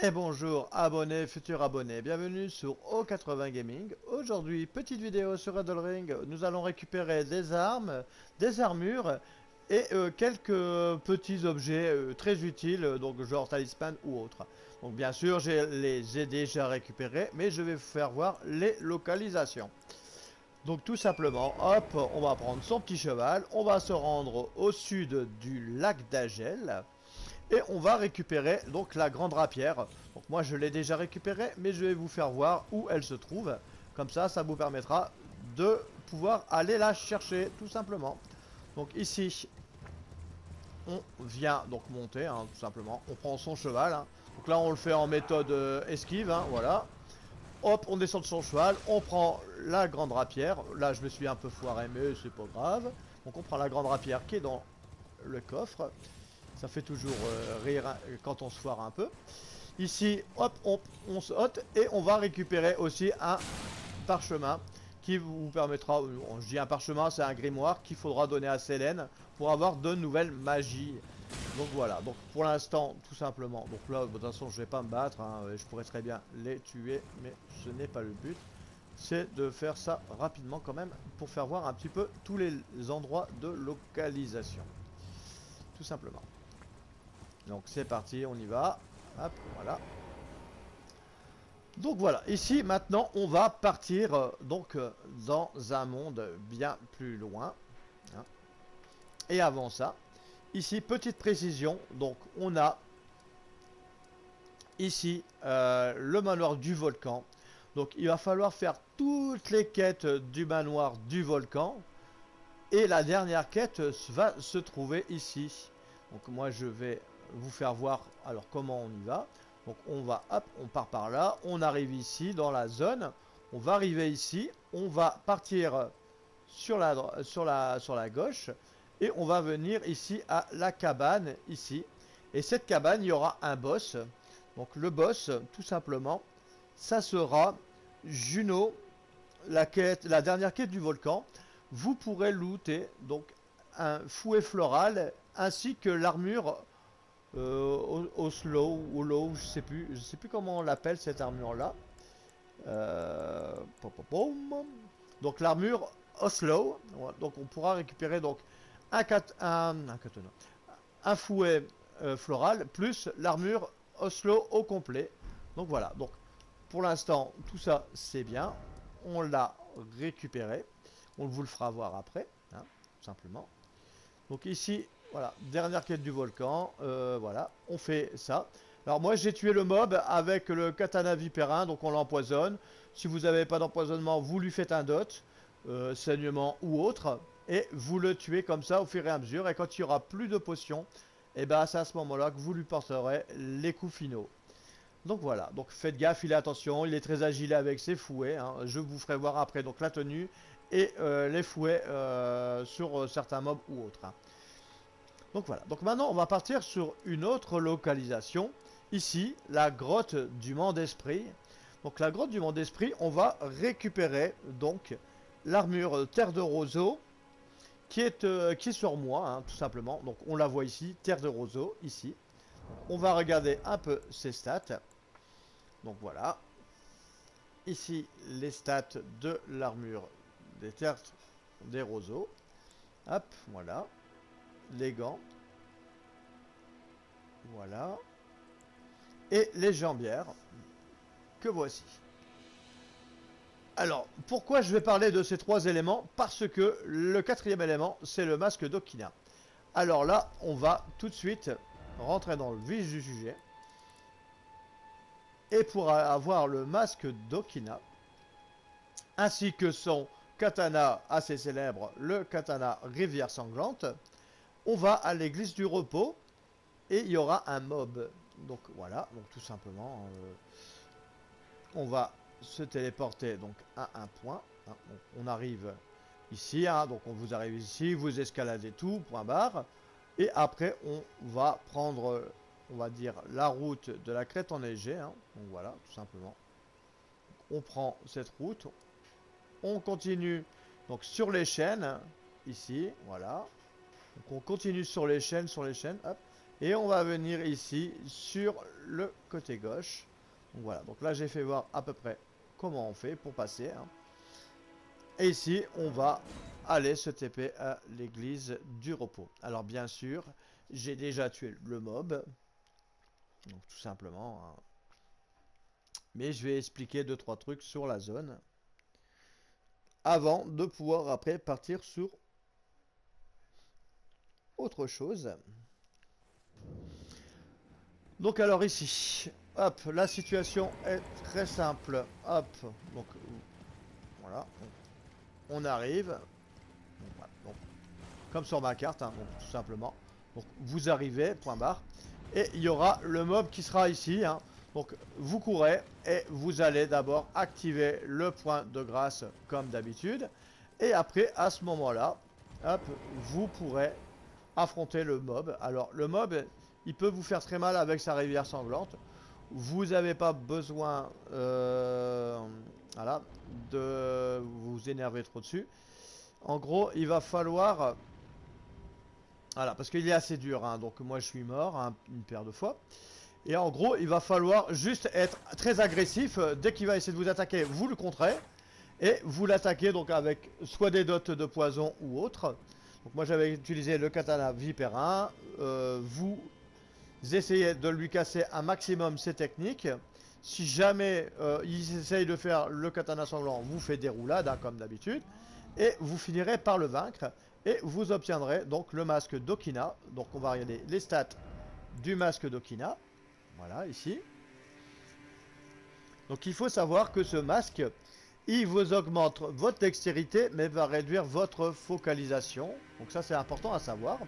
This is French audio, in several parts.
Et bonjour abonnés, futurs abonnés, bienvenue sur O80 Gaming. Aujourd'hui, petite vidéo sur Red Ring, nous allons récupérer des armes, des armures et quelques petits objets très utiles, donc genre talisman ou autre. Donc bien sûr, je les ai déjà récupérés, mais je vais vous faire voir les localisations. Donc tout simplement, hop, on va prendre son petit cheval, on va se rendre au sud du lac d'Agel. Et on va récupérer donc la grande rapière. Donc moi je l'ai déjà récupérée, mais je vais vous faire voir où elle se trouve. Comme ça vous permettra de pouvoir aller la chercher tout simplement. Donc ici, on vient donc monter, hein, tout simplement. On prend son cheval. Hein. Donc là on le fait en méthode esquive, hein, voilà. Hop, on descend de son cheval, on prend la grande rapière. Là je me suis un peu foiré, mais c'est pas grave. Donc on prend la grande rapière qui est dans le coffre. Ça fait toujours rire hein, quand on se foire un peu. Ici, hop, on saute et on va récupérer aussi un parchemin qui vous permettra, je dis un parchemin, c'est un grimoire qu'il faudra donner à Célène pour avoir de nouvelles magies. Donc voilà, donc pour l'instant, tout simplement, donc là, de toute façon, je vais pas me battre, hein, je pourrais très bien les tuer, mais ce n'est pas le but. C'est de faire ça rapidement quand même pour faire voir un petit peu tous les endroits de localisation. Tout simplement. Donc c'est parti, on y va. Hop, voilà. Donc voilà, ici maintenant on va partir dans un monde bien plus loin. Hein. Et avant ça, ici petite précision, donc on a ici le manoir du volcan. Donc il va falloir faire toutes les quêtes du manoir du volcan. Et la dernière quête va se trouver ici. Donc moi je vais vous faire voir alors comment on y va. Donc on va, hop, on part par là, on arrive ici dans la zone, on va arriver ici, on va partir sur la gauche et on va venir ici à la cabane ici. Et cette cabane, il y aura un boss. Donc le boss, tout simplement, ça sera Juno, la dernière quête du volcan. Vous pourrez looter donc un fouet floral ainsi que l'armure Oslo ou Low, je sais plus comment on l'appelle cette armure là. Pom, pom, pom. Donc l'armure Oslo, donc on pourra récupérer donc un fouet floral plus l'armure Oslo au complet. Donc voilà, donc pour l'instant tout ça c'est bien, on l'a récupéré, on vous le fera voir après, hein, tout simplement. Donc ici, voilà, dernière quête du volcan, voilà, on fait ça. Alors moi j'ai tué le mob avec le katana vipérin, donc on l'empoisonne. Si vous n'avez pas d'empoisonnement, vous lui faites un dot, saignement ou autre, et vous le tuez comme ça au fur et à mesure. Et quand il n'y aura plus de potions, et ben c'est à ce moment-là que vous lui porterez les coups finaux. Donc voilà, donc faites gaffe, il est attention, il est très agile avec ses fouets. Hein. Je vous ferai voir après donc la tenue et les fouets sur certains mobs ou autres. Hein. Donc voilà, donc maintenant on va partir sur une autre localisation. Ici, la grotte du Mont d'Esprit. Donc la grotte du Mont d'Esprit, on va récupérer donc l'armure Terre de Roseau qui est sur moi, hein, tout simplement. Donc on la voit ici, Terre de Roseau, ici. On va regarder un peu ses stats. Donc voilà. Ici, les stats de l'armure des Terres des Roseaux. Hop, voilà. Les gants. Voilà. Et les jambières que voici. Alors, pourquoi je vais parler de ces trois éléments? Parce que le quatrième élément, c'est le masque d'Okina. Alors là, on va tout de suite rentrer dans le vif du sujet. Et pour avoir le masque d'Okina, ainsi que son katana assez célèbre, le katana Rivière Sanglante, on va à l'église du repos et il y aura un mob. Donc voilà, donc tout simplement, on va se téléporter donc à un point. Hein, on arrive ici, hein, donc on vous arrive ici, vous escaladez tout, point barre. Et après, on va prendre, on va dire, la route de la crête enneigée. Hein, donc voilà, tout simplement. On prend cette route, on continue donc sur les chaînes, ici, voilà. Donc on continue sur les chaînes, hop. Et on va venir ici sur le côté gauche. Donc voilà, donc là j'ai fait voir à peu près comment on fait pour passer, hein. Et ici on va aller se TP à l'église du repos. Alors bien sûr, j'ai déjà tué le mob, donc tout simplement, hein. Mais je vais expliquer deux trois trucs sur la zone avant de pouvoir après partir sur autre chose. Donc alors ici, hop, la situation est très simple. Hop, donc voilà, on arrive. Donc, voilà, donc, comme sur ma carte, hein, donc, tout simplement. Donc vous arrivez, point barre. Et il y aura le mob qui sera ici, hein. Donc vous courez et vous allez d'abord activer le point de grâce comme d'habitude. Et après, à ce moment-là, hop, vous pourrez affronter le mob. Alors le mob, il peut vous faire très mal avec sa rivière sanglante. Vous n'avez pas besoin voilà, de vous énerver trop dessus. En gros, il va falloir... Voilà, parce qu'il est assez dur, hein, donc moi je suis mort hein, une paire de fois. Et en gros, il va falloir juste être très agressif. Dès qu'il va essayer de vous attaquer, vous le contrez. Et vous l'attaquez donc avec soit des dots de poison ou autre. Donc moi j'avais utilisé le katana vipérin. Vous essayez de lui casser un maximum ses techniques. Si jamais il essaye de faire le katana sanglant, vous faites des roulades hein, comme d'habitude. Et vous finirez par le vaincre. Et vous obtiendrez donc le masque d'Okina. Donc on va regarder les stats du masque d'Okina. Voilà, ici. Donc il faut savoir que ce masque, il vous augmente votre dextérité, mais va réduire votre focalisation. Donc ça c'est important à savoir.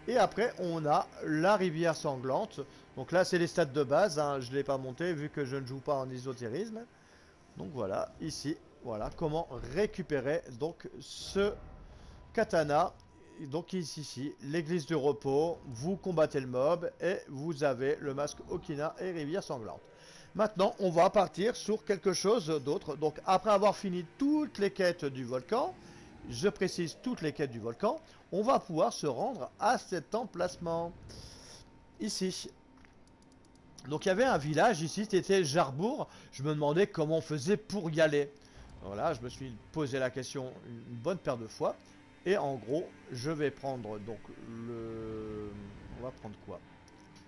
Et après on a la rivière sanglante. Donc là c'est les stats de base, hein. Je ne l'ai pas monté vu que je ne joue pas en ésotérisme. Donc voilà, ici, voilà comment récupérer donc ce katana. Donc ici, l'église du repos, vous combattez le mob et vous avez le masque Okina et rivière sanglante. Maintenant, on va partir sur quelque chose d'autre. Donc après avoir fini toutes les quêtes du volcan, je précise toutes les quêtes du volcan, on va pouvoir se rendre à cet emplacement. Ici. Donc il y avait un village ici, c'était Jarbourg. Je me demandais comment on faisait pour y aller. Voilà, je me suis posé la question une bonne paire de fois. Et en gros, je vais prendre donc le... On va prendre quoi?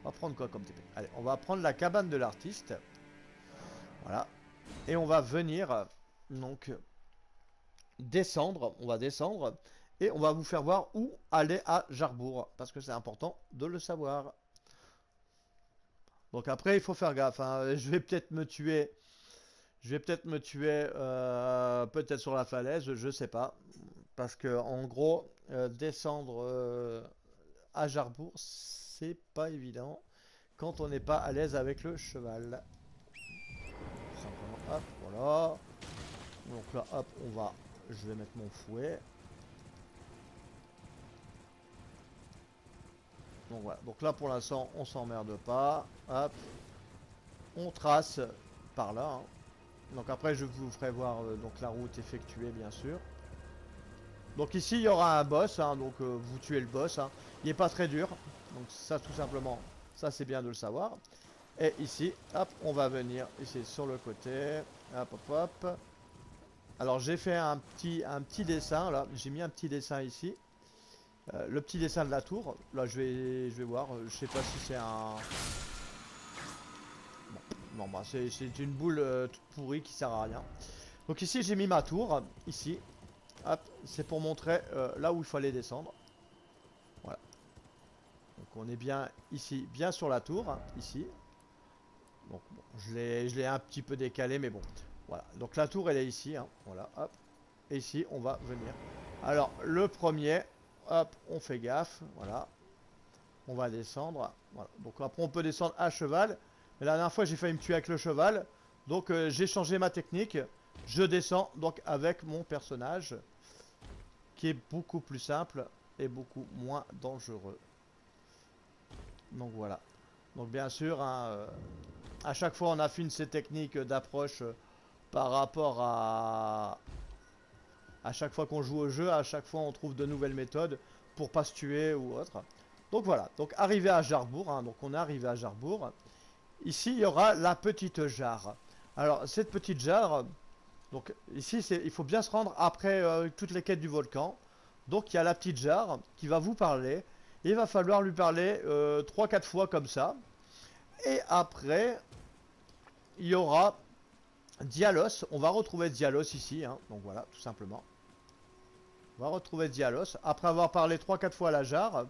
On va prendre quoi comme TP? Allez, on va prendre la cabane de l'artiste. Voilà. Et on va venir donc descendre. On va descendre. Et on va vous faire voir où aller à Jarbourg. Parce que c'est important de le savoir. Donc après, il faut faire gaffe, hein. Je vais peut-être me tuer. Je vais peut-être me tuer peut-être sur la falaise, je sais pas. Parce que en gros, descendre à Jarbourg, c'est pas évident quand on n'est pas à l'aise avec le cheval. Tout simplement, hop, voilà. Donc là, hop, je vais mettre mon fouet. Donc voilà, donc là pour l'instant, on s'emmerde pas. Hop, on trace par là, hein. Donc après, je vous ferai voir donc la route effectuée, bien sûr. Donc ici, il y aura un boss, hein, donc vous tuez le boss, hein. Il n'est pas très dur, donc ça tout simplement, ça c'est bien de le savoir. Et ici, hop, on va venir ici sur le côté, hop, hop, hop. Alors j'ai fait un petit dessin, là, j'ai mis un petit dessin ici. Le petit dessin de la tour, là je vais voir, je sais pas si c'est un... Bon, non, bah, c'est une boule toute pourrie qui sert à rien. Donc ici j'ai mis ma tour, ici. Hop, c'est pour montrer là où il fallait descendre. Voilà. Donc on est bien ici, bien sur la tour, hein, ici. Donc bon, je l'ai un petit peu décalé, mais bon. Voilà. Donc la tour elle est ici, hein, voilà, hop. Et ici on va venir. Alors le premier, hop, on fait gaffe, voilà. On va descendre. Voilà. Donc après on peut descendre à cheval. Mais la dernière fois j'ai failli me tuer avec le cheval. Donc j'ai changé ma technique. Je descends donc avec mon personnage, qui est beaucoup plus simple et beaucoup moins dangereux. Donc voilà. Donc bien sûr, hein, à chaque fois on affine ses techniques d'approche par rapport à chaque fois qu'on joue au jeu, à chaque fois on trouve de nouvelles méthodes pour pas se tuer ou autre. Donc voilà, donc arrivé à Jarbourg, donc on est arrivé à Jarbourg. Ici, il y aura la petite jarre. Alors, cette petite jarre, donc ici, il faut bien se rendre après toutes les quêtes du volcan. Donc, il y a la petite jarre qui va vous parler. Il va falloir lui parler 3-4 fois comme ça. Et après, il y aura Dialos. On va retrouver Dialos ici. Donc voilà, tout simplement. On va retrouver Dialos. Après avoir parlé 3-4 fois à la jarre.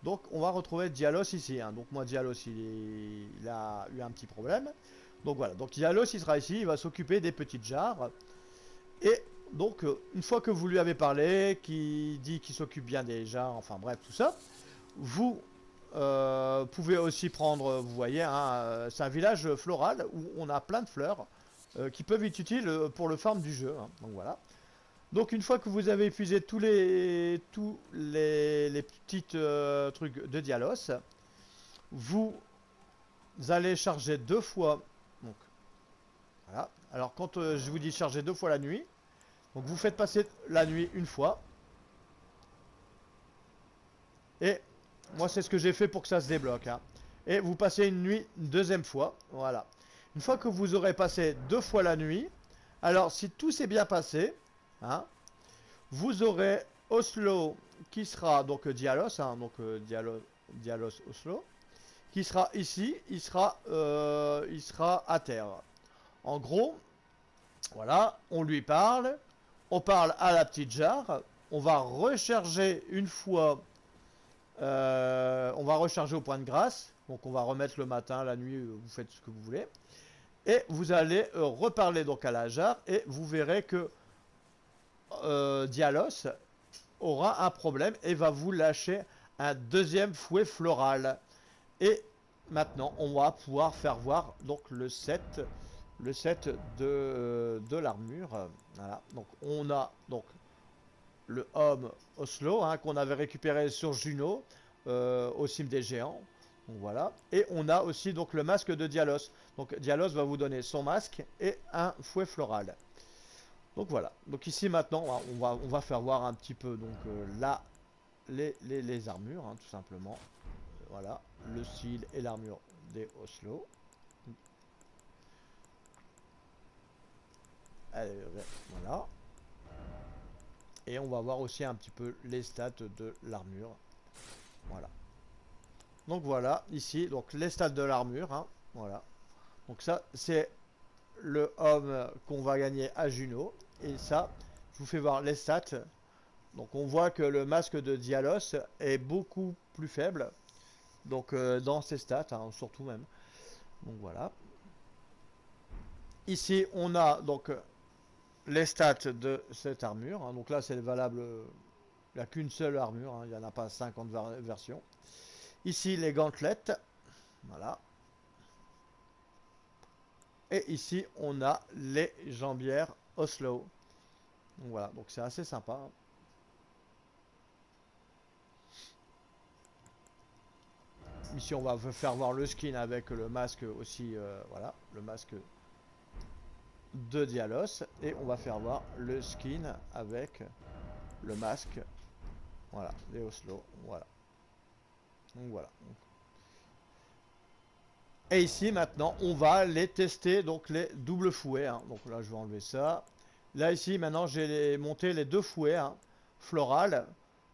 Donc on va retrouver Dialos ici. Donc moi Dialos il a eu un petit problème. Donc voilà, donc Dialos il sera ici, il va s'occuper des petites jarres. Et donc une fois que vous lui avez parlé, qui dit qu'il s'occupe bien des jarres, enfin bref tout ça, vous pouvez aussi prendre, vous voyez, c'est un village floral où on a plein de fleurs qui peuvent être utiles pour le farm du jeu. Donc voilà. Donc une fois que vous avez épuisé tous les petites trucs de Dialos, vous allez charger 2 fois. Donc voilà. Alors quand je vous dis charger 2 fois la nuit, donc vous faites passer la nuit une fois. Et moi c'est ce que j'ai fait pour que ça se débloque. Et vous passez une nuit une deuxième fois. Voilà. Une fois que vous aurez passé 2 fois la nuit, alors si tout s'est bien passé, vous aurez Oslo qui sera donc Dialos, donc Dialos Oslo, qui sera ici, il sera à terre. En gros, voilà, on lui parle, on parle à la petite jarre, on va recharger une fois, on va recharger au point de grâce, donc on va remettre le matin, la nuit, vous faites ce que vous voulez, et vous allez reparler donc à la jarre, et vous verrez que Dialos aura un problème et va vous lâcher un deuxième fouet floral. Et maintenant, on va pouvoir faire voir donc le set de l'armure. Voilà. Donc on a donc le homme Oslo qu'on avait récupéré sur Juno au cime des géants. Donc voilà. Et on a aussi donc le masque de Dialos. Donc Dialos va vous donner son masque et un fouet floral. Donc voilà, donc ici maintenant on va faire voir un petit peu donc là les armures tout simplement. Voilà, le style et l'armure des Oslo. Allez, voilà. Et on va voir aussi un petit peu les stats de l'armure. Voilà. Donc voilà, ici, donc les stats de l'armure. Voilà. Donc ça, c'est le homme qu'on va gagner à Juno. Et ça, je vous fais voir les stats. Donc on voit que le masque de Dialos est beaucoup plus faible. Donc dans ses stats, surtout même. Donc voilà. Ici on a donc les stats de cette armure. Donc là c'est valable, il n'y a qu'une seule armure. Il n'y en a pas 50 versions. Ici les gantelettes. Voilà. Et ici on a les jambières Oslo. Donc voilà, donc c'est assez sympa. Ici on va faire voir le skin avec le masque aussi, voilà, le masque de Dialos. Et on va faire voir le skin avec le masque, voilà, les Oslo, voilà. Donc voilà. Et ici maintenant on va les tester, donc les doubles fouets. Donc là je vais enlever ça. Là ici maintenant j'ai monté les 2 fouets floral.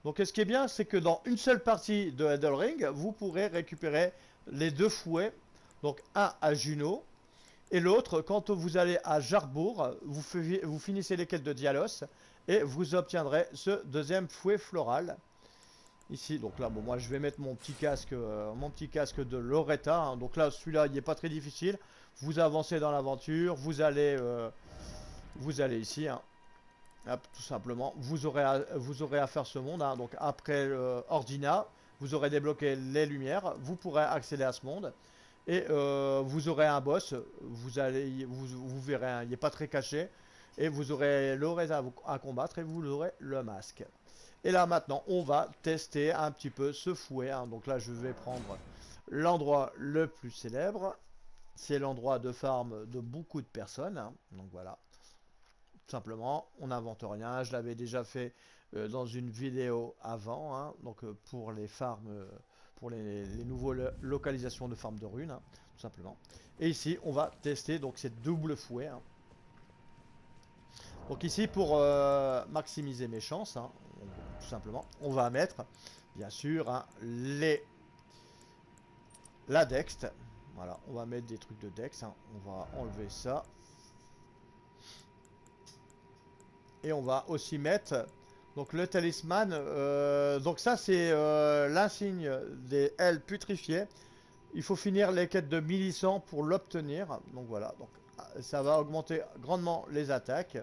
Donc ce qui est bien, c'est que dans une seule partie de Edelring, vous pourrez récupérer les 2 fouets. Donc un à Juno et l'autre quand vous allez à Jarbourg, vous finissez les quêtes de Dialos et vous obtiendrez ce deuxième fouet floral. Ici, donc là, bon, moi je vais mettre mon petit casque de Loretta. Donc là, celui-là, il n'est pas très difficile. Vous avancez dans l'aventure, vous allez ici. Hop, tout simplement, vous aurez à faire ce monde. Donc après Ordina, vous aurez débloqué les lumières, vous pourrez accéder à ce monde et vous aurez un boss. Vous verrez, il n'est pas très caché et vous aurez le reste à combattre et vous aurez le masque. Et là maintenant, on va tester un petit peu ce fouet. Donc là, je vais prendre l'endroit le plus célèbre. C'est l'endroit de farm de beaucoup de personnes. Donc voilà. Tout simplement, on n'invente rien. Je l'avais déjà fait dans une vidéo avant, donc pour les farms pour les nouvelles localisations de farm de runes, hein, tout simplement. Et ici, on va tester donc cette double fouet. Hein. Donc ici, pour maximiser mes chances, hein, tout simplement, on va mettre, bien sûr, hein, la Dext. Voilà, on va mettre des trucs de Dex. Hein. On va enlever ça. Et on va aussi mettre donc le talisman. Donc ça, c'est l'insigne des ailes putrifiées. Il faut finir les quêtes de Millicent pour l'obtenir. Donc voilà, donc ça va augmenter grandement les attaques.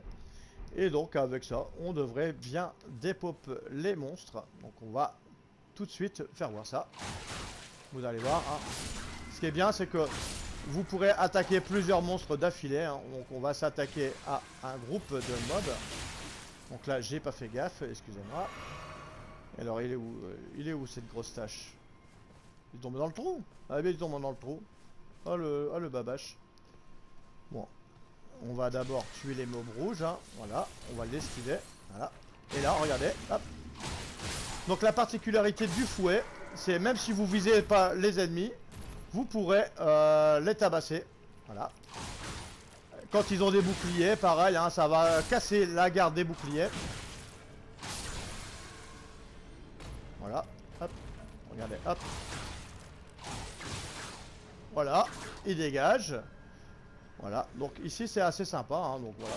Et donc avec ça, on devrait bien dépop les monstres. Donc on va tout de suite faire voir ça. Vous allez voir. Hein. Ce qui est bien, c'est que vous pourrez attaquer plusieurs monstres d'affilée. Hein. Donc on va s'attaquer à un groupe de mobs. Donc là, j'ai pas fait gaffe, excusez-moi. Alors il est où cette grosse tâche? Il tombe dans le trou. Ah bien, il tombe dans le trou. Ah le babache. Bon. On va d'abord tuer les mobs rouges. Hein. Voilà. On va l'esquiver. Voilà. Et là, regardez. Hop. Donc la particularité du fouet, c'est même si vous visez pas les ennemis, vous pourrez les tabasser. Voilà. Quand ils ont des boucliers, pareil, hein, ça va casser la garde des boucliers. Voilà. Hop. Regardez. Hop. Voilà. Il dégage. Voilà. Donc ici, c'est assez sympa. Hein, donc voilà.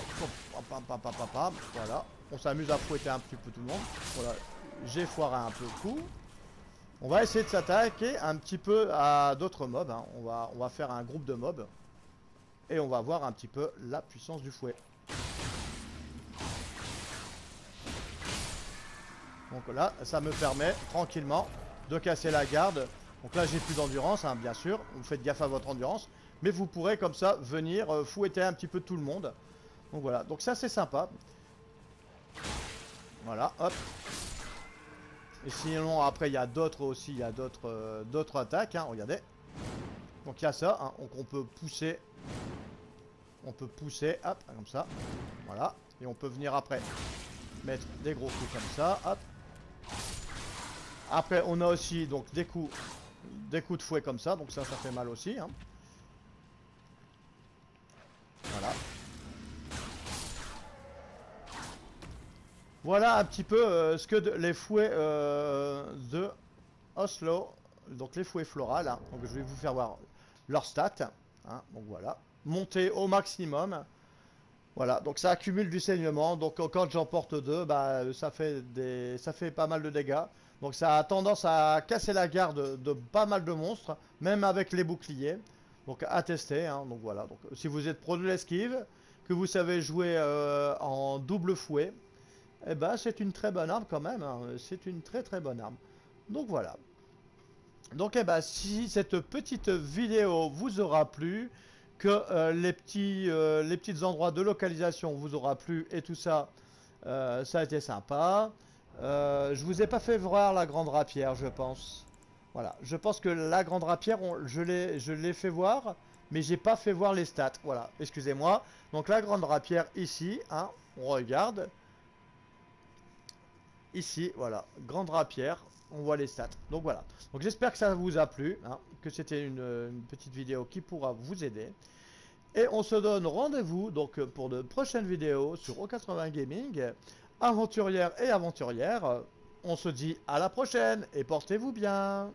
Voilà. On s'amuse à fouetter un petit peu tout le monde. Voilà. J'ai foiré un peu le coup. On va essayer de s'attaquer un petit peu à d'autres mobs. Hein. On va faire un groupe de mobs. Et on va voir un petit peu la puissance du fouet. Donc là, ça me permet tranquillement de casser la garde. Donc là, j'ai plus d'endurance, hein, bien sûr. Vous faites gaffe à votre endurance. Mais vous pourrez comme ça venir fouetter un petit peu tout le monde. Donc voilà, donc ça c'est sympa. Voilà, hop. Et sinon, après, il y a d'autres aussi, il y a d'autres attaques, hein, regardez. Donc il y a ça, hein, donc on peut pousser. On peut pousser, hop, comme ça. Voilà. Et on peut venir après mettre des gros coups comme ça, hop. Après, on a aussi donc des coups de fouet comme ça, donc ça fait mal aussi. Hein. Voilà. Voilà un petit peu ce que les fouets de Oslo, donc les fouets florales. Hein. Donc je vais vous faire voir leurs stats. Hein. Donc voilà, monter au maximum. Voilà, donc ça accumule du saignement. Donc quand j'en porte deux, bah ça fait pas mal de dégâts. Donc ça a tendance à casser la garde de pas mal de monstres, même avec les boucliers. Donc à tester. Hein. Donc voilà. Donc si vous êtes pro de l'esquive, que vous savez jouer en double fouet, eh ben c'est une très bonne arme quand même. Hein. C'est une très bonne arme. Donc voilà. Donc eh ben, si cette petite vidéo vous aura plu, que les petits endroits de localisation vous aura plu et tout ça, ça a été sympa. Je vous ai pas fait voir la grande rapière, je pense. Voilà, je pense que la grande rapière, je l'ai fait voir, mais j'ai pas fait voir les stats. Voilà, excusez-moi. Donc la grande rapière ici, hein, on regarde. Ici, voilà, grande rapière, on voit les stats. Donc voilà. Donc j'espère que ça vous a plu, hein, que c'était une petite vidéo qui pourra vous aider. Et on se donne rendez-vous donc pour de prochaines vidéos sur O80 Gaming, aventurières et aventurières. On se dit à la prochaine et portez-vous bien.